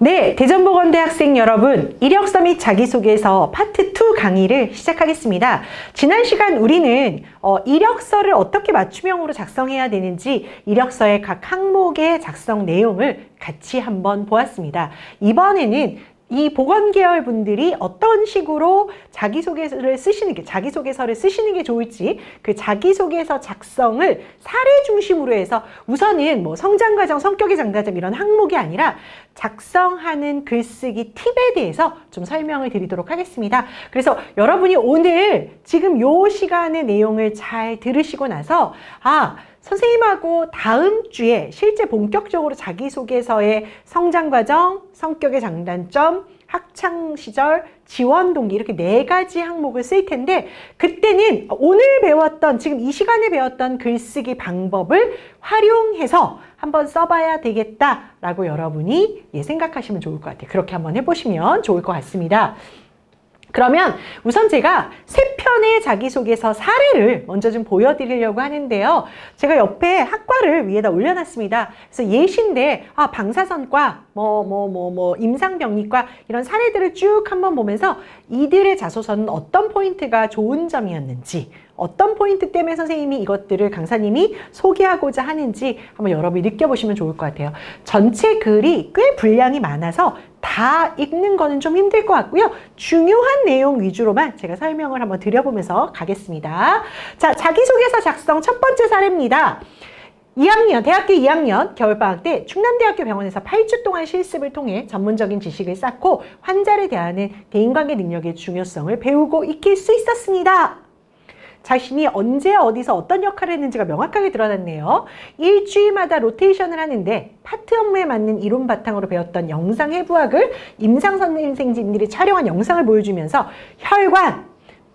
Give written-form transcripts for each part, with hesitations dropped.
네, 대전보건대 학생 여러분, 이력서 및 자기소개서 파트 2 강의를 시작하겠습니다. 지난 시간 우리는 이력서를 어떻게 맞춤형으로 작성해야 되는지 이력서의 각 항목의 작성 내용을 같이 한번 보았습니다. 이번에는 이 보건계열 분들이 어떤 식으로 자기소개서를 쓰시는 게 좋을지, 그 자기소개서 작성을 사례 중심으로 해서 우선은 뭐 성장과정, 성격의 장단점 이런 항목이 아니라 작성하는 글쓰기 팁에 대해서 좀 설명을 드리도록 하겠습니다. 그래서 여러분이 오늘 지금 요 시간의 내용을 잘 들으시고 나서 선생님하고 다음 주에 실제 본격적으로 자기소개서의 성장과정, 성격의 장단점, 학창시절, 지원 동기 이렇게 4가지 항목을 쓸 텐데 그때는 오늘 배웠던, 지금 이 시간에 배웠던 글쓰기 방법을 활용해서 한번 써봐야 되겠다라고 여러분이 생각하시면 좋을 것 같아요. 그렇게 한번 해보시면 좋을 것 같습니다. 그러면 우선 제가 3편의 자기소개서 사례를 먼저 좀 보여드리려고 하는데요. 제가 옆에 학과를 위에다 올려놨습니다. 그래서 예시인데 방사선과 임상병리과 이런 사례들을 쭉 한번 보면서 이들의 자소서는 어떤 포인트가 좋은 점이었는지, 어떤 포인트 때문에 선생님이 이것들을 강사님이 소개하고자 하는지 한번 여러분이 느껴보시면 좋을 것 같아요. 전체 글이 꽤 분량이 많아서 다 읽는 거는 좀 힘들 것 같고요. 중요한 내용 위주로만 제가 설명을 한번 드려보면서 가겠습니다. 자, 자기소개서 작성 첫 번째 사례입니다. 대학교 2학년 겨울방학 때 충남대학교 병원에서 8주 동안 실습을 통해 전문적인 지식을 쌓고 환자를 대하는 대인관계 능력의 중요성을 배우고 익힐 수 있었습니다. 자신이 언제 어디서 어떤 역할을 했는지가 명확하게 드러났네요. 일주일마다 로테이션을 하는데 파트 업무에 맞는 이론 바탕으로 배웠던 영상 해부학을 임상선생님들이 촬영한 영상을 보여주면서 혈관,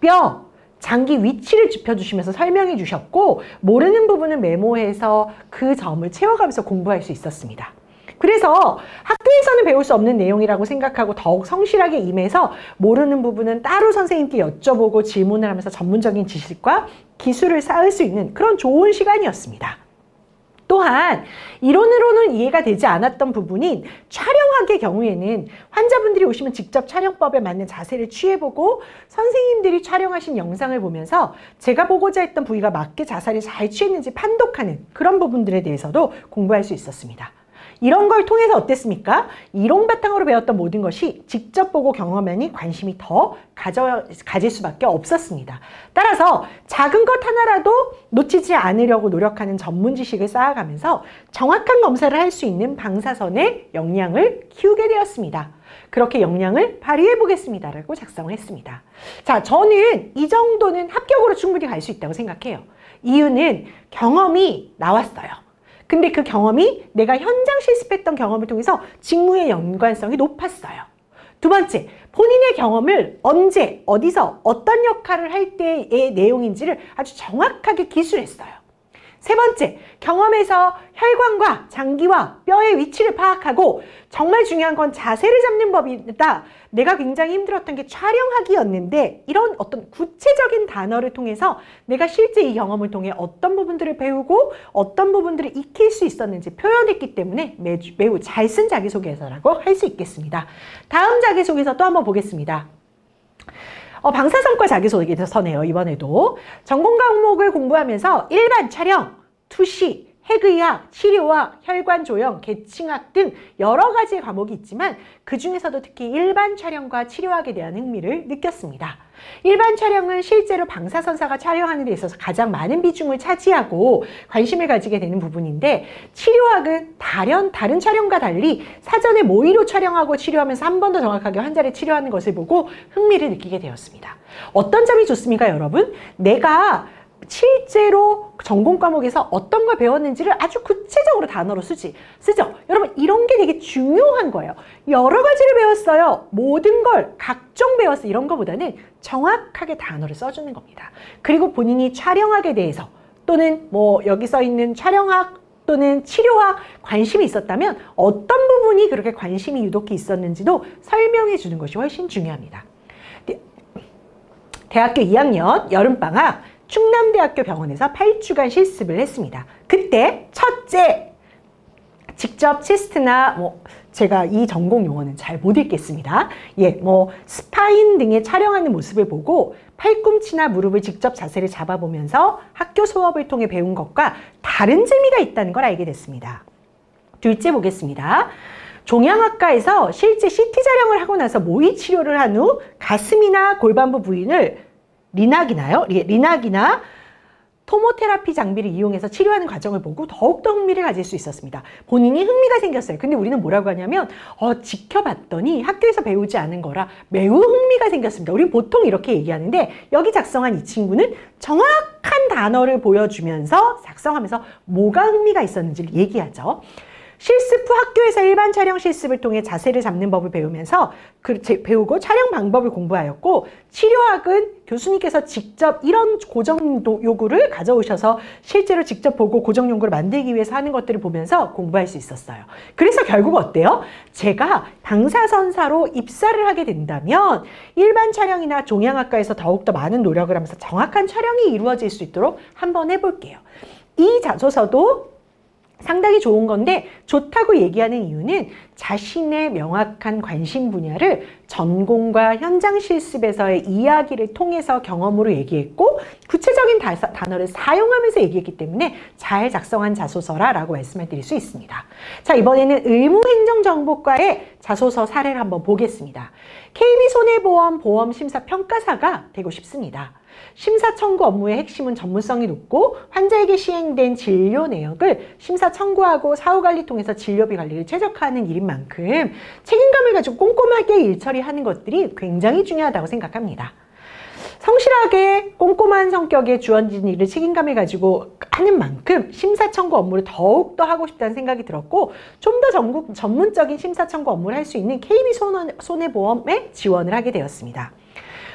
뼈, 장기 위치를 짚어주시면서 설명해 주셨고 모르는 부분은 메모해서 그 점을 채워가면서 공부할 수 있었습니다. 그래서 학교에서는 배울 수 없는 내용이라고 생각하고 더욱 성실하게 임해서 모르는 부분은 따로 선생님께 여쭤보고 질문을 하면서 전문적인 지식과 기술을 쌓을 수 있는 그런 좋은 시간이었습니다. 또한 이론으로는 이해가 되지 않았던 부분인 촬영학의 경우에는 환자분들이 오시면 직접 촬영법에 맞는 자세를 취해보고 선생님들이 촬영하신 영상을 보면서 제가 보고자 했던 부위가 맞게 자세를 잘 취했는지 판독하는 그런 부분들에 대해서도 공부할 수 있었습니다. 이런 걸 통해서 어땠습니까? 이론 바탕으로 배웠던 모든 것이 직접 보고 경험하니 관심이 더 가질 수밖에 없었습니다. 따라서 작은 것 하나라도 놓치지 않으려고 노력하는 전문 지식을 쌓아가면서 정확한 검사를 할 수 있는 방사선의 역량을 키우게 되었습니다. 그렇게 역량을 발휘해 보겠습니다라고 작성을 했습니다. 자, 저는 이 정도는 합격으로 충분히 갈 수 있다고 생각해요. 이유는 경험이 나왔어요. 근데 그 경험이 내가 현장 실습했던 경험을 통해서 직무의 연관성이 높았어요. 두 번째, 본인의 경험을 언제, 어디서, 어떤 역할을 할 때의 내용인지를 아주 정확하게 기술했어요. 세 번째, 경험에서 혈관과 장기와 뼈의 위치를 파악하고 정말 중요한 건 자세를 잡는 법이다. 내가 굉장히 힘들었던 게 촬영하기였는데 이런 어떤 구체적인 단어를 통해서 내가 실제 이 경험을 통해 어떤 부분들을 배우고 어떤 부분들을 익힐 수 있었는지 표현했기 때문에 매우 잘 쓴 자기소개서라고 할 수 있겠습니다. 다음 자기소개서 또 한번 보겠습니다. 방사선과 자기소개서네요. 이번에도 전공 과목을 공부하면서 일반 촬영, 투시, 핵의학, 치료학, 혈관조형, 계층학 등 여러 가지의 과목이 있지만 그 중에서도 특히 일반 촬영과 치료학에 대한 흥미를 느꼈습니다. 일반 촬영은 실제로 방사선사가 촬영하는 데 있어서 가장 많은 비중을 차지하고 관심을 가지게 되는 부분인데 치료학은 다른 촬영과 달리 사전에 모의로 촬영하고 치료하면서 한 번 더 정확하게 환자를 치료하는 것을 보고 흥미를 느끼게 되었습니다. 어떤 점이 좋습니까, 여러분? 내가 실제로 전공 과목에서 어떤 걸 배웠는지를 아주 구체적으로 단어로 쓰죠. 여러분, 이런 게 되게 중요한 거예요. 여러 가지를 배웠어요. 모든 걸 각종 배웠어. 이런 거보다는 정확하게 단어를 써주는 겁니다. 그리고 본인이 촬영학에 대해서 또는 여기 써 있는 촬영학 또는 치료학 관심이 있었다면 어떤 부분이 그렇게 관심이 유독히 있었는지도 설명해 주는 것이 훨씬 중요합니다. 대학교 2학년 여름방학 충남대학교 병원에서 8주간 실습을 했습니다. 그때 첫째, 직접 체스트나 제가 이 전공 용어는 잘 못 읽겠습니다. 예, 뭐 스파인 등의 촬영하는 모습을 보고 팔꿈치나 무릎을 직접 자세를 잡아보면서 학교 수업을 통해 배운 것과 다른 재미가 있다는 걸 알게 됐습니다. 둘째 보겠습니다. 종양학과에서 실제 CT 촬영을 하고 나서 모의 치료를 한 후 가슴이나 골반부 부위를 리낙이나 토모테라피 장비를 이용해서 치료하는 과정을 보고 더욱더 흥미를 가질 수 있었습니다. 본인이 흥미가 생겼어요. 근데 우리는 뭐라고 하냐면 지켜봤더니 학교에서 배우지 않은 거라 매우 흥미가 생겼습니다. 우리는 보통 이렇게 얘기하는데 여기 작성한 이 친구는 정확한 단어를 보여주면서 작성하면서 뭐가 흥미가 있었는지를 얘기하죠. 실습 후 학교에서 일반 촬영 실습을 통해 자세를 잡는 법을 배우고 촬영 방법을 공부하였고, 치료학은 교수님께서 직접 이런 고정 요구를 가져오셔서 실제로 직접 보고 고정 연구를 만들기 위해서 하는 것들을 보면서 공부할 수 있었어요. 그래서 결국 어때요? 제가 방사선사로 입사를 하게 된다면 일반 촬영이나 종양학과에서 더욱더 많은 노력을 하면서 정확한 촬영이 이루어질 수 있도록 한번 해볼게요. 이 자소서도 상당히 좋은 건데, 좋다고 얘기하는 이유는 자신의 명확한 관심 분야를 전공과 현장 실습에서의 이야기를 통해서 경험으로 얘기했고 구체적인 단어를 사용하면서 얘기했기 때문에 잘 작성한 자소서라고 말씀을 드릴 수 있습니다. 자, 이번에는 의무행정정보과의 자소서 사례를 한번 보겠습니다. KB손해보험 보험심사평가사가 되고 싶습니다. 심사 청구 업무의 핵심은 전문성이 높고 환자에게 시행된 진료 내역을 심사 청구하고 사후관리 통해서 진료비 관리를 최적화하는 일인 만큼 책임감을 가지고 꼼꼼하게 일 처리하는 것들이 굉장히 중요하다고 생각합니다. 성실하게 꼼꼼한 성격의 주어진 일을 책임감을 가지고 하는 만큼 심사 청구 업무를 더욱더 하고 싶다는 생각이 들었고, 좀 더 전문적인 심사 청구 업무를 할 수 있는 KB손해보험에 지원을 하게 되었습니다.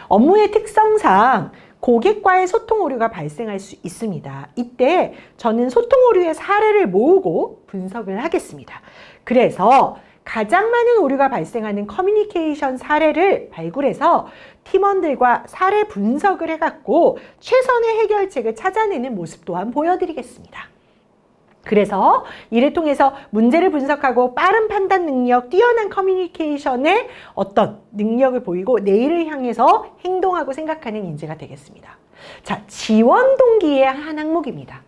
업무의 특성상 고객과의 소통 오류가 발생할 수 있습니다. 이때 저는 소통 오류의 사례를 모으고 분석을 하겠습니다. 그래서 가장 많은 오류가 발생하는 커뮤니케이션 사례를 발굴해서 팀원들과 사례 분석을 해갖고 최선의 해결책을 찾아내는 모습 또한 보여드리겠습니다. 그래서 이를 통해서 문제를 분석하고 빠른 판단 능력, 뛰어난 커뮤니케이션의 어떤 능력을 보이고 내일을 향해서 행동하고 생각하는 인재가 되겠습니다. 자, 지원 동기의 한 항목입니다.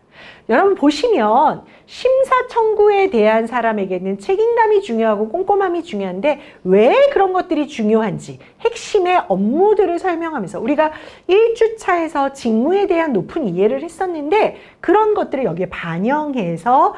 여러분 보시면 심사 청구에 대한 사람에게는 책임감이 중요하고 꼼꼼함이 중요한데 왜 그런 것들이 중요한지 핵심의 업무들을 설명하면서 우리가 1주차에서 직무에 대한 높은 이해를 했었는데 그런 것들을 여기에 반영해서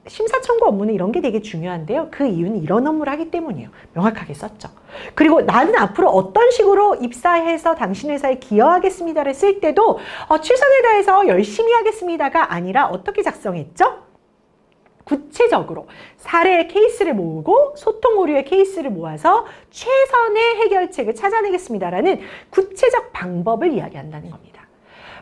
심사 청구 업무는 이런 게 되게 중요한데요. 그 이유는 이런 업무를 하기 때문이에요. 명확하게 썼죠. 그리고 나는 앞으로 어떤 식으로 입사해서 당신 회사에 기여하겠습니다를 쓸 때도 최선을 다해서 열심히 하겠습니다가 아니라 어떻게 작성했죠? 구체적으로 사례의 케이스를 모으고 소통 오류의 케이스를 모아서 최선의 해결책을 찾아내겠습니다라는 구체적 방법을 이야기한다는 겁니다.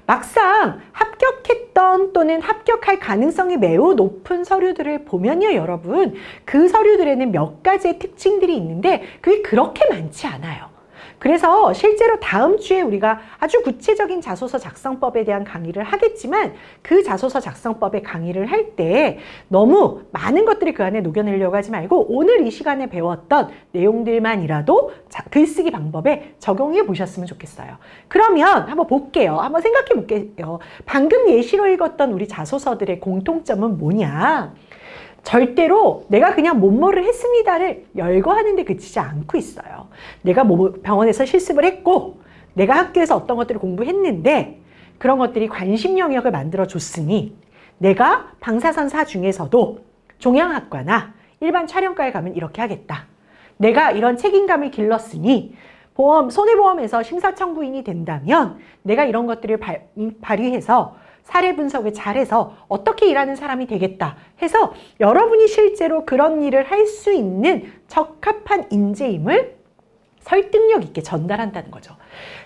막상 합격했던 또는 합격할 가능성이 매우 높은 서류들을 보면요, 여러분, 그 서류들에는 몇 가지의 특징들이 있는데 그게 그렇게 많지 않아요. 그래서 실제로 다음 주에 우리가 아주 구체적인 자소서 작성법에 대한 강의를 하겠지만 그 자소서 작성법의 강의를 할 때 너무 많은 것들을 그 안에 녹여내려고 하지 말고 오늘 이 시간에 배웠던 내용들만이라도 글쓰기 방법에 적용해 보셨으면 좋겠어요. 그러면 한번 볼게요. 한번 생각해 볼게요. 방금 예시로 읽었던 우리 자소서들의 공통점은 뭐냐? 절대로 내가 그냥 뭐뭐를 했습니다를 열거하는 데 그치지 않고 있어요. 내가 병원에서 실습을 했고 내가 학교에서 어떤 것들을 공부했는데 그런 것들이 관심 영역을 만들어줬으니 내가 방사선사 중에서도 종양학과나 일반 촬영과에 가면 이렇게 하겠다. 내가 이런 책임감을 길렀으니 손해보험에서 심사청구인이 된다면 내가 이런 것들을 발휘해서 사례 분석을 잘해서 어떻게 일하는 사람이 되겠다 해서 여러분이 실제로 그런 일을 할 수 있는 적합한 인재임을 설득력 있게 전달한다는 거죠.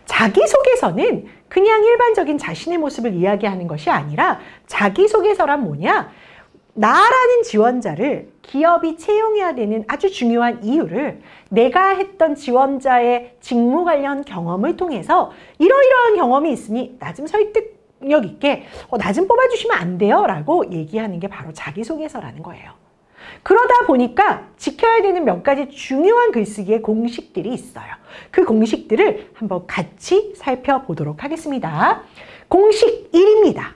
자기소개서는 그냥 일반적인 자신의 모습을 이야기하는 것이 아니라 자기소개서란 뭐냐? 나라는 지원자를 기업이 채용해야 되는 아주 중요한 이유를 내가 했던 지원자의 직무 관련 경험을 통해서 이러이러한 경험이 있으니 나 좀 설득력 있게 나 좀 뽑아주시면 안 돼요? 라고 얘기하는 게 바로 자기소개서라는 거예요. 그러다 보니까 지켜야 되는 몇 가지 중요한 글쓰기의 공식들이 있어요. 그 공식들을 한번 같이 살펴보도록 하겠습니다. 공식 1입니다.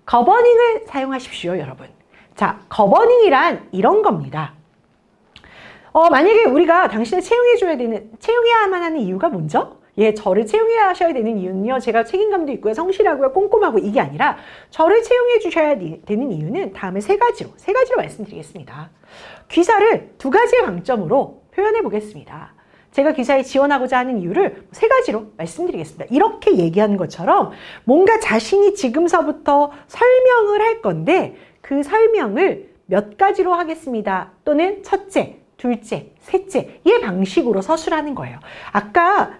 거버닝을 사용하십시오, 여러분. 자, 거버닝이란 이런 겁니다. 만약에 우리가 당신을 채용해야만 하는 이유가 뭔죠? 저를 채용해야 하셔야 되는 이유는요, 제가 책임감도 있고요, 성실하고요, 꼼꼼하고 이게 아니라 저를 채용해 주셔야 되는 이유는 다음에 세 가지로 말씀드리겠습니다. 귀사를 두 가지의 강점으로 표현해 보겠습니다. 제가 귀사에 지원하고자 하는 이유를 세 가지로 말씀드리겠습니다. 이렇게 얘기하는 것처럼 뭔가 자신이 지금서부터 설명을 할 건데 그 설명을 몇 가지로 하겠습니다. 또는 첫째, 둘째, 셋째 이 방식으로 서술하는 거예요. 아까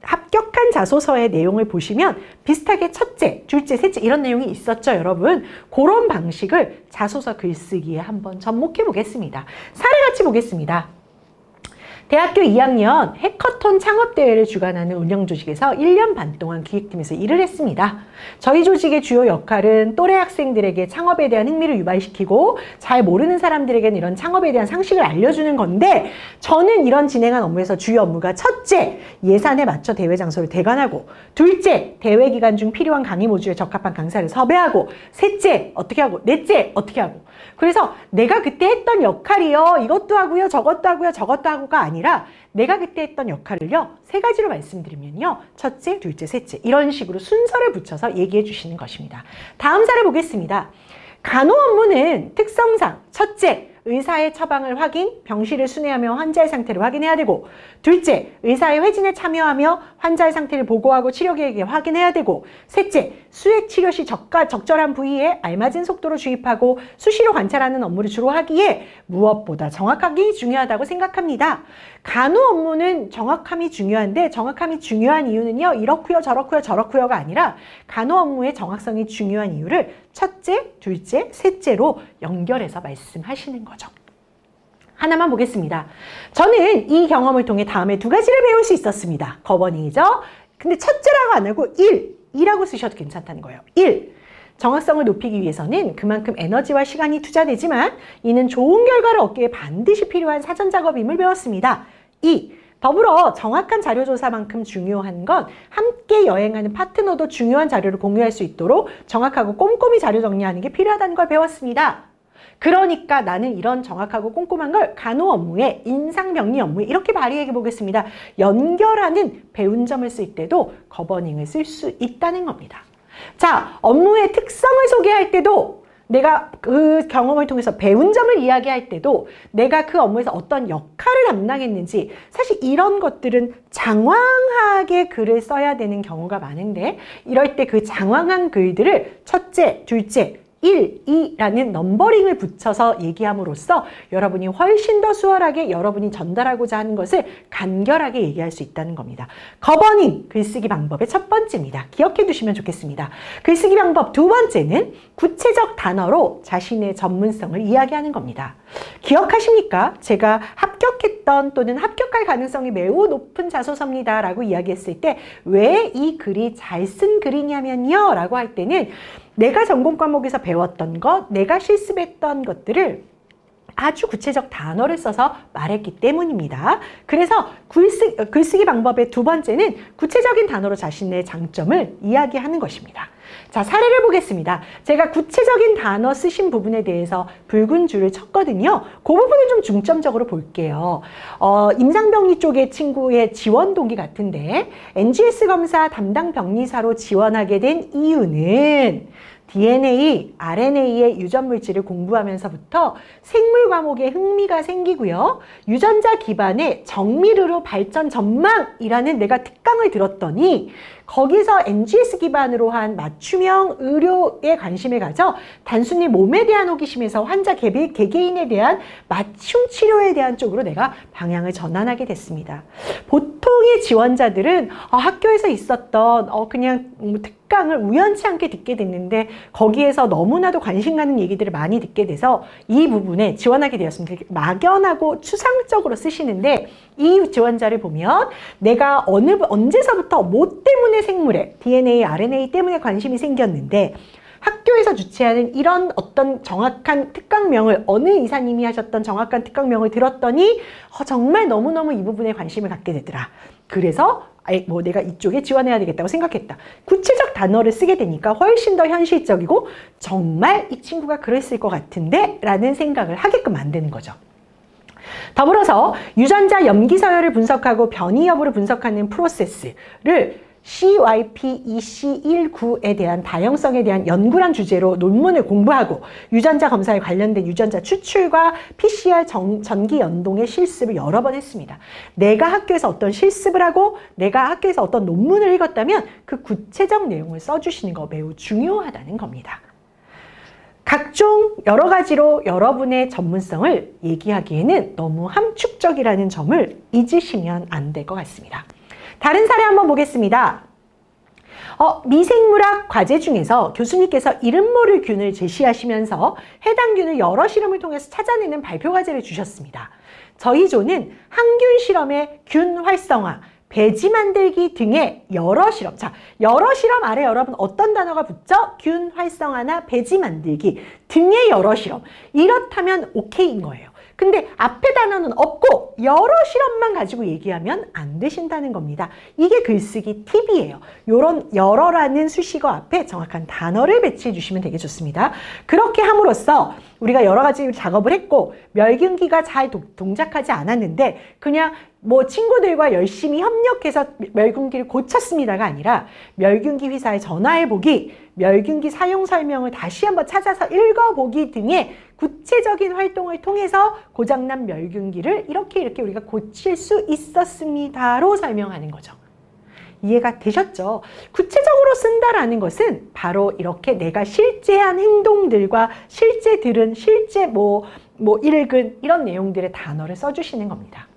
합격한 자소서의 내용을 보시면 비슷하게 첫째, 둘째, 셋째 이런 내용이 있었죠, 여러분. 그런 방식을 자소서 글쓰기에 한번 접목해 보겠습니다. 사례 같이 보겠습니다. 대학교 2학년 해커톤 창업대회를 주관하는 운영조직에서 1년 반 동안 기획팀에서 일을 했습니다. 저희 조직의 주요 역할은 또래 학생들에게 창업에 대한 흥미를 유발시키고 잘 모르는 사람들에게는 이런 창업에 대한 상식을 알려주는 건데 저는 이런 진행한 업무에서 주요 업무가 첫째, 예산에 맞춰 대회 장소를 대관하고 둘째, 대회 기간 중 필요한 강의 모듈에 적합한 강사를 섭외하고 셋째, 어떻게 하고 넷째, 어떻게 하고 그래서 내가 그때 했던 역할이요. 이것도 하고요. 저것도 하고요. 저것도 하고가 아니라 내가 그때 했던 역할을요. 세 가지로 말씀드리면요. 첫째, 둘째, 셋째 이런 식으로 순서를 붙여서 얘기해 주시는 것입니다. 다음 사례 보겠습니다. 간호 업무는 특성상 첫째, 의사의 처방을 확인, 병실을 순회하며 환자의 상태를 확인해야 되고 둘째, 의사의 회진에 참여하며 환자의 상태를 보고하고 치료 계획을 확인해야 되고 셋째, 수액 치료 시 적절한 부위에 알맞은 속도로 주입하고 수시로 관찰하는 업무를 주로 하기에 무엇보다 정확하기 중요하다고 생각합니다. 간호 업무는 정확함이 중요한데 정확함이 중요한 이유는요. 이렇고요, 저렇고요, 저렇고요가 아니라 간호 업무의 정확성이 중요한 이유를 첫째, 둘째, 셋째로 연결해서 말씀하시는 거죠. 하나만 보겠습니다. 저는 이 경험을 통해 다음에 두 가지를 배울 수 있었습니다. 거버닝이죠. 근데 첫째라고 안 하고 2라고 쓰셔도 괜찮다는 거예요. 1. 정확성을 높이기 위해서는 그만큼 에너지와 시간이 투자되지만 이는 좋은 결과를 얻기 위해 반드시 필요한 사전 작업임을 배웠습니다. 2. 더불어 정확한 자료조사만큼 중요한 건 함께 여행하는 파트너도 중요한 자료를 공유할 수 있도록 정확하고 꼼꼼히 자료 정리하는 게 필요하다는 걸 배웠습니다. 그러니까 나는 이런 정확하고 꼼꼼한 걸 간호 업무에, 인상병리 업무에 이렇게 발휘해 보겠습니다. 연결하는 배운 점을 쓸 때도 거버닝을 쓸 수 있다는 겁니다. 자, 업무의 특성을 소개할 때도 내가 그 경험을 통해서 배운 점을 이야기할 때도 내가 그 업무에서 어떤 역할을 담당했는지 사실 이런 것들은 장황하게 글을 써야 되는 경우가 많은데 이럴 때 그 장황한 글들을 첫째, 둘째, 1, 2라는 넘버링을 붙여서 얘기함으로써 여러분이 훨씬 더 수월하게 여러분이 전달하고자 하는 것을 간결하게 얘기할 수 있다는 겁니다. 거버닝, 글쓰기 방법의 첫 번째입니다. 기억해 두시면 좋겠습니다. 글쓰기 방법 두 번째는 구체적 단어로 자신의 전문성을 이야기하는 겁니다. 기억하십니까? 제가 합격했던 또는 합격할 가능성이 매우 높은 자소서입니다 라고 이야기했을 때 왜 이 글이 잘 쓴 글이냐면요 라고 할 때는 내가 전공 과목에서 배웠던 것, 내가 실습했던 것들을 아주 구체적 단어를 써서 말했기 때문입니다. 그래서 글쓰기 방법의 두 번째는 구체적인 단어로 자신의 장점을 이야기하는 것입니다. 자, 사례를 보겠습니다. 제가 구체적인 단어 쓰신 부분에 대해서 붉은 줄을 쳤거든요. 그 부분을 좀 중점적으로 볼게요. 임상병리 쪽의 친구의 지원 동기 같은데 NGS 검사 담당 병리사로 지원하게 된 이유는 DNA, RNA의 유전물질을 공부하면서부터 생물 과목에 흥미가 생기고요. 유전자 기반의 정밀의료 발전 전망이라는 내가 특강을 들었더니 거기서 NGS 기반으로 한 맞춤형 의료에 관심을 가져 단순히 몸에 대한 호기심에서 환자 개개인에 대한 맞춤 치료에 대한 쪽으로 내가 방향을 전환하게 됐습니다. 보통의 지원자들은 학교에서 있었던 그냥 특강을 우연치 않게 듣게 됐는데 거기에서 너무나도 관심 가는 얘기들을 많이 듣게 돼서 이 부분에 지원하게 되었습니다. 막연하고 추상적으로 쓰시는데 이 지원자를 보면 내가 언제서부터 뭐 때문에 생물에 DNA, RNA 때문에 관심이 생겼는데 학교에서 주최하는 이런 어떤 정확한 특강명을 어느 이사님이 하셨던 정확한 특강명을 들었더니 정말 너무너무 이 부분에 관심을 갖게 되더라. 그래서 뭐 내가 이쪽에 지원해야 되겠다고 생각했다. 구체적 단어를 쓰게 되니까 훨씬 더 현실적이고 정말 이 친구가 그랬을 것 같은데 라는 생각을 하게끔 만드는 거죠. 더불어서 유전자 염기 서열을 분석하고 변이 여부를 분석하는 프로세스를 CYP-EC19에 대한 다양성에 대한 연구란 주제로 논문을 공부하고 유전자 검사에 관련된 유전자 추출과 PCR 전기 연동의 실습을 여러 번 했습니다. 내가 학교에서 어떤 실습을 하고 내가 학교에서 어떤 논문을 읽었다면 그 구체적 내용을 써주시는 거 매우 중요하다는 겁니다. 각종 여러 가지로 여러분의 전문성을 얘기하기에는 너무 함축적이라는 점을 잊으시면 안 될 것 같습니다. 다른 사례 한번 보겠습니다. 미생물학 과제 중에서 교수님께서 이름 모를 균을 제시하시면서 해당 균을 여러 실험을 통해서 찾아내는 발표 과제를 주셨습니다. 저희 조는 항균 실험의 균 활성화, 배지 만들기 등의 여러 실험. 자, 여러 실험 아래 여러분 어떤 단어가 붙죠? 균 활성화나 배지 만들기 등의 여러 실험. 이렇다면 오케이인 거예요. 근데 앞에 단어는 없고 여러 실험만 가지고 얘기하면 안 되신다는 겁니다. 이게 글쓰기 팁이에요. 요런 여러라는 수식어 앞에 정확한 단어를 배치해 주시면 되게 좋습니다. 그렇게 함으로써 우리가 여러 가지 작업을 했고 멸균기가 잘 동작하지 않았는데 그냥 뭐 친구들과 열심히 협력해서 멸균기를 고쳤습니다가 아니라 멸균기 회사에 전화해보기, 멸균기 사용 설명을 다시 한번 찾아서 읽어보기 등의 구체적인 활동을 통해서 고장난 멸균기를 이렇게 우리가 고칠 수 있었습니다로 설명하는 거죠. 이해가 되셨죠? 구체적으로 쓴다라는 것은 바로 이렇게 내가 실제 한 행동들과 실제 들은, 실제 뭐 읽은 이런 내용들의 단어를 써주시는 겁니다.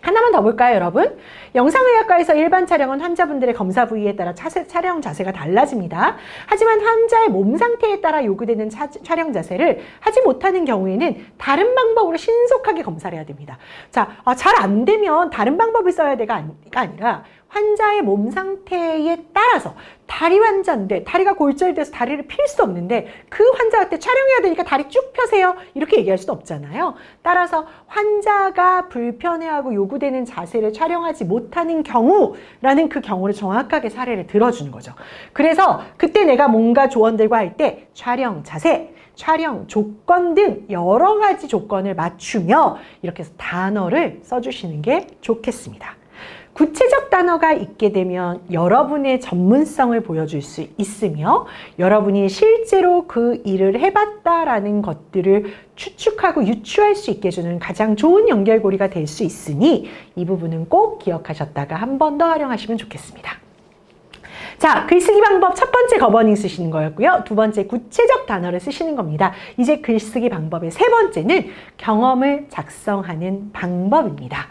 하나만 더 볼까요, 여러분? 영상의학과에서 일반 촬영은 환자분들의 검사 부위에 따라 촬영 자세가 달라집니다. 하지만 환자의 몸 상태에 따라 요구되는 촬영 자세를 하지 못하는 경우에는 다른 방법으로 신속하게 검사를 해야 됩니다. 자, 잘 안 되면 다른 방법을 써야 돼가 아니라 환자의 몸 상태에 따라서 다리 환자인데 다리가 골절돼서 다리를 필 수 없는데 그 환자한테 촬영해야 되니까 다리 쭉 펴세요 이렇게 얘기할 수는 없잖아요. 따라서 환자가 불편해하고 요구되는 자세를 촬영하지 못하는 경우라는 그 경우를 정확하게 사례를 들어주는 거죠. 그래서 그때 내가 뭔가 조원들과 할 때 촬영 자세, 촬영 조건 등 여러 가지 조건을 맞추며 이렇게 해서 단어를 써주시는 게 좋겠습니다. 구체적 단어가 있게 되면 여러분의 전문성을 보여줄 수 있으며 여러분이 실제로 그 일을 해봤다라는 것들을 추측하고 유추할 수 있게 해주는 가장 좋은 연결고리가 될 수 있으니 이 부분은 꼭 기억하셨다가 한 번 더 활용하시면 좋겠습니다. 자, 글쓰기 방법 첫 번째 거버닝 쓰시는 거였고요. 두 번째 구체적 단어를 쓰시는 겁니다. 이제 글쓰기 방법의 세 번째는 경험을 작성하는 방법입니다.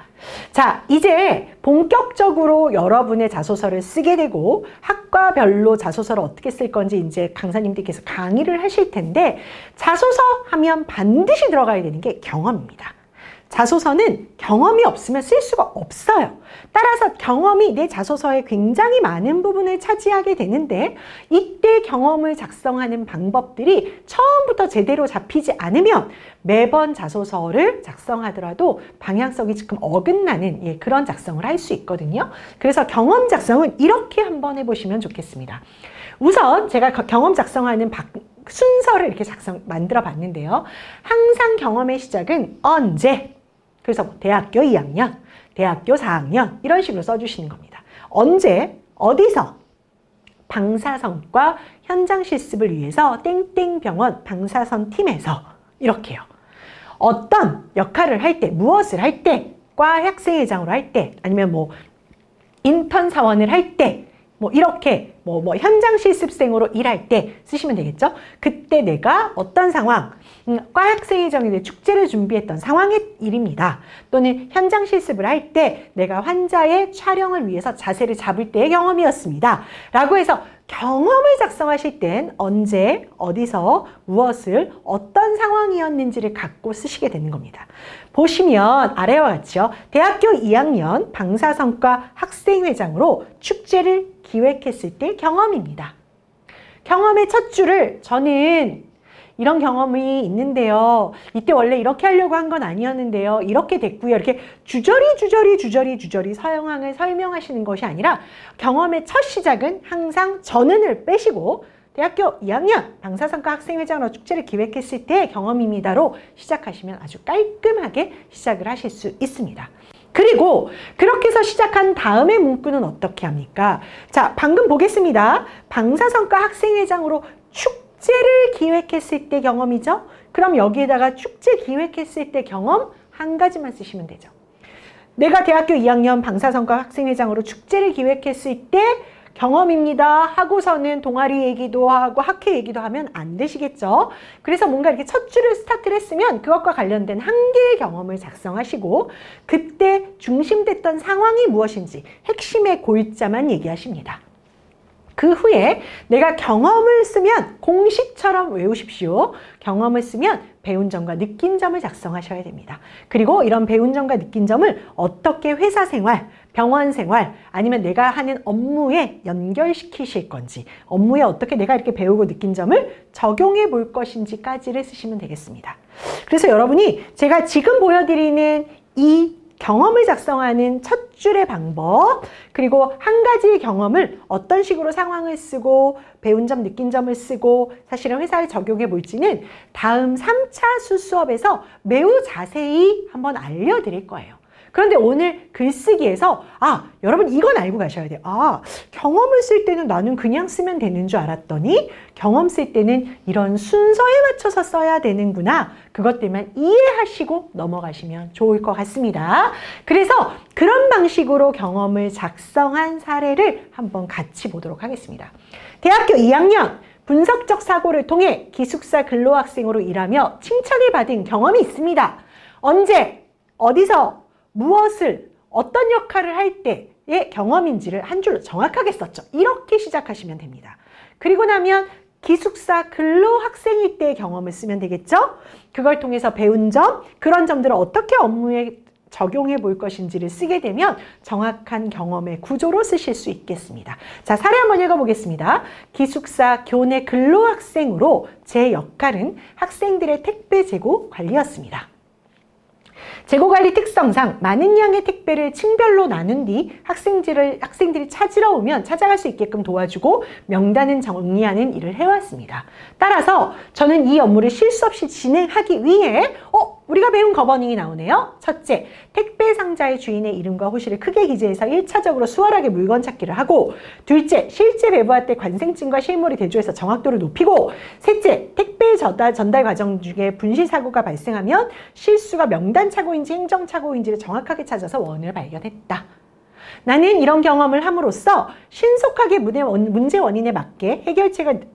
자, 이제 본격적으로 여러분의 자소서를 쓰게 되고 학과별로 자소서를 어떻게 쓸 건지 이제 강사님들께서 강의를 하실 텐데 자소서 하면 반드시 들어가야 되는 게 경험입니다. 자소서는 경험이 없으면 쓸 수가 없어요. 따라서 경험이 내 자소서에 굉장히 많은 부분을 차지하게 되는데 이때 경험을 작성하는 방법들이 처음부터 제대로 잡히지 않으면 매번 자소서를 작성하더라도 방향성이 조금 어긋나는 그런 작성을 할 수 있거든요. 그래서 경험 작성은 이렇게 한번 해보시면 좋겠습니다. 우선 제가 경험 작성하는 순서를 이렇게 만들어 봤는데요. 항상 경험의 시작은 언제? 그래서 대학교 2학년, 대학교 4학년 이런 식으로 써주시는 겁니다. 언제, 어디서, 방사선과 현장 실습을 위해서 땡땡병원 방사선 팀에서 이렇게요. 어떤 역할을 할 때, 무엇을 할 때, 과 학생회장으로 할 때, 아니면 뭐 인턴 사원을 할 때, 뭐 이렇게 뭐 현장 실습생으로 일할 때 쓰시면 되겠죠. 그때 내가 어떤 상황, 과 학생회장의 축제를 준비했던 상황의 일입니다. 또는 현장 실습을 할 때 내가 환자의 촬영을 위해서 자세를 잡을 때의 경험이었습니다. 라고 해서 경험을 작성하실 땐 언제, 어디서, 무엇을, 어떤 상황이었는지를 갖고 쓰시게 되는 겁니다. 보시면 아래와 같이요. 대학교 2학년 방사선과 학생회장으로 축제를 기획했을 때 경험입니다. 경험의 첫 줄을 저는 이런 경험이 있는데요. 이때 원래 이렇게 하려고 한 건 아니었는데요. 이렇게 됐고요. 이렇게 주저리 상황을 설명하시는 것이 아니라 경험의 첫 시작은 항상 전은을 빼시고 대학교 2학년 방사선과 학생회장으로 축제를 기획했을 때 경험입니다로 시작하시면 아주 깔끔하게 시작을 하실 수 있습니다. 그리고 그렇게 해서 시작한 다음의 문구는 어떻게 합니까? 자, 방금 보겠습니다. 방사선과 학생회장으로 축제를 기획했을 때 경험이죠? 그럼 여기에다가 축제 기획했을 때 경험 한 가지만 쓰시면 되죠. 내가 대학교 2학년 방사선과 학생회장으로 축제를 기획했을 때 경험입니다 하고서는 동아리 얘기도 하고 학회 얘기도 하면 안 되시겠죠. 그래서 뭔가 이렇게 첫 줄을 스타트를 했으면 그것과 관련된 한 개의 경험을 작성하시고 그때 중심됐던 상황이 무엇인지 핵심의 골자만 얘기하십니다. 그 후에 내가 경험을 쓰면 공식처럼 외우십시오. 경험을 쓰면 배운 점과 느낀 점을 작성하셔야 됩니다. 그리고 이런 배운 점과 느낀 점을 어떻게 회사 생활, 병원 생활, 아니면 내가 하는 업무에 연결시키실 건지, 업무에 어떻게 내가 이렇게 배우고 느낀 점을 적용해 볼 것인지까지를 쓰시면 되겠습니다. 그래서 여러분이 제가 지금 보여드리는 이 경험을 작성하는 첫 줄의 방법, 그리고 한 가지의 경험을 어떤 식으로 상황을 쓰고 배운 점, 느낀 점을 쓰고 사실은 회사에 적용해 볼지는 다음 3차 수수업에서 매우 자세히 한번 알려드릴 거예요. 그런데 오늘 글쓰기에서 여러분 이건 알고 가셔야 돼요. 경험을 쓸 때는 나는 그냥 쓰면 되는 줄 알았더니 경험 쓸 때는 이런 순서에 맞춰서 써야 되는구나. 그것들만 이해하시고 넘어가시면 좋을 것 같습니다. 그래서 그런 방식으로 경험을 작성한 사례를 한번 같이 보도록 하겠습니다. 대학교 2학년 분석적 사고를 통해 기숙사 근로학생으로 일하며 칭찬을 받은 경험이 있습니다. 언제, 어디서, 무엇을, 어떤 역할을 할 때의 경험인지를 한 줄로 정확하게 썼죠. 이렇게 시작하시면 됩니다. 그리고 나면 기숙사 근로학생일 때의 경험을 쓰면 되겠죠. 그걸 통해서 배운 점, 그런 점들을 어떻게 업무에 적용해 볼 것인지를 쓰게 되면 정확한 경험의 구조로 쓰실 수 있겠습니다. 자, 사례 한번 읽어보겠습니다. 기숙사 교내 근로학생으로 제 역할은 학생들의 택배 재고 관리였습니다. 재고관리 특성상 많은 양의 택배를 층별로 나눈 뒤 학생들이 찾으러 오면 찾아갈 수 있게끔 도와주고 명단은 정리하는 일을 해왔습니다. 따라서 저는 이 업무를 실수 없이 진행하기 위해 우리가 배운 거버닝이 나오네요. 첫째, 택배 상자의 주인의 이름과 호실을 크게 기재해서 1차적으로 수월하게 물건 찾기를 하고, 둘째, 실제 배부할 때 관생증과 실물이 대조해서 정확도를 높이고, 셋째, 택배 전달 과정 중에 분실 사고가 발생하면 실수가 명단 착오인지 행정 착오인지를 정확하게 찾아서 원인을 발견했다. 나는 이런 경험을 함으로써 신속하게 문제 원인에 맞게 해결책을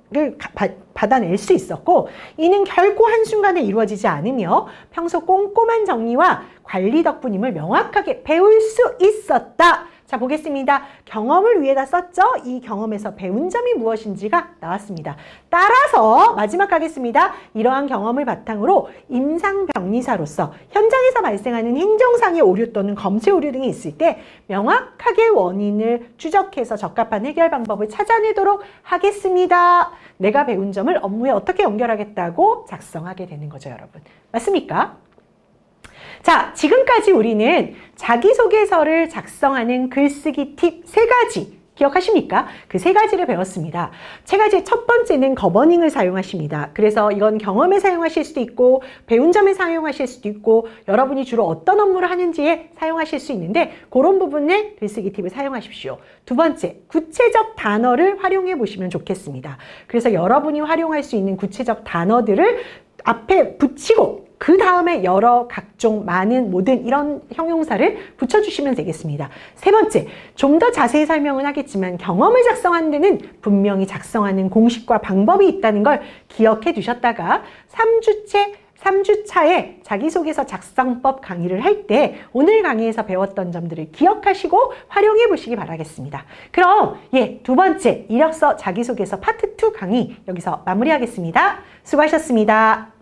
받아낼 수 있었고, 이는 결코 한순간에 이루어지지 않으며 평소 꼼꼼한 정리와 관리 덕분임을 명확하게 배울 수 있었다. 자, 보겠습니다. 경험을 위에다 썼죠? 이 경험에서 배운 점이 무엇인지가 나왔습니다. 따라서 마지막 가겠습니다. 이러한 경험을 바탕으로 임상병리사로서 현장에서 발생하는 행정상의 오류 또는 검체 오류 등이 있을 때 명확하게 원인을 추적해서 적합한 해결 방법을 찾아내도록 하겠습니다. 내가 배운 점을 업무에 어떻게 연결하겠다고 작성하게 되는 거죠, 여러분. 맞습니까? 자, 지금까지 우리는 자기소개서를 작성하는 글쓰기 팁 3가지 기억하십니까? 그 3가지를 배웠습니다. 3가지의 첫 번째는 거버닝을 사용하십니다. 그래서 이건 경험에 사용하실 수도 있고 배운 점에 사용하실 수도 있고 여러분이 주로 어떤 업무를 하는지에 사용하실 수 있는데 그런 부분에 글쓰기 팁을 사용하십시오. 두 번째, 구체적 단어를 활용해 보시면 좋겠습니다. 그래서 여러분이 활용할 수 있는 구체적 단어들을 앞에 붙이고 그 다음에 여러 각종 많은 모든 이런 형용사를 붙여주시면 되겠습니다. 세 번째, 좀 더 자세히 설명은 하겠지만 경험을 작성하는 데는 분명히 작성하는 공식과 방법이 있다는 걸 기억해 두셨다가 3주차에 자기소개서 작성법 강의를 할 때 오늘 강의에서 배웠던 점들을 기억하시고 활용해 보시기 바라겠습니다. 그럼 두 번째 이력서 자기소개서 파트 2 강의 여기서 마무리하겠습니다. 수고하셨습니다.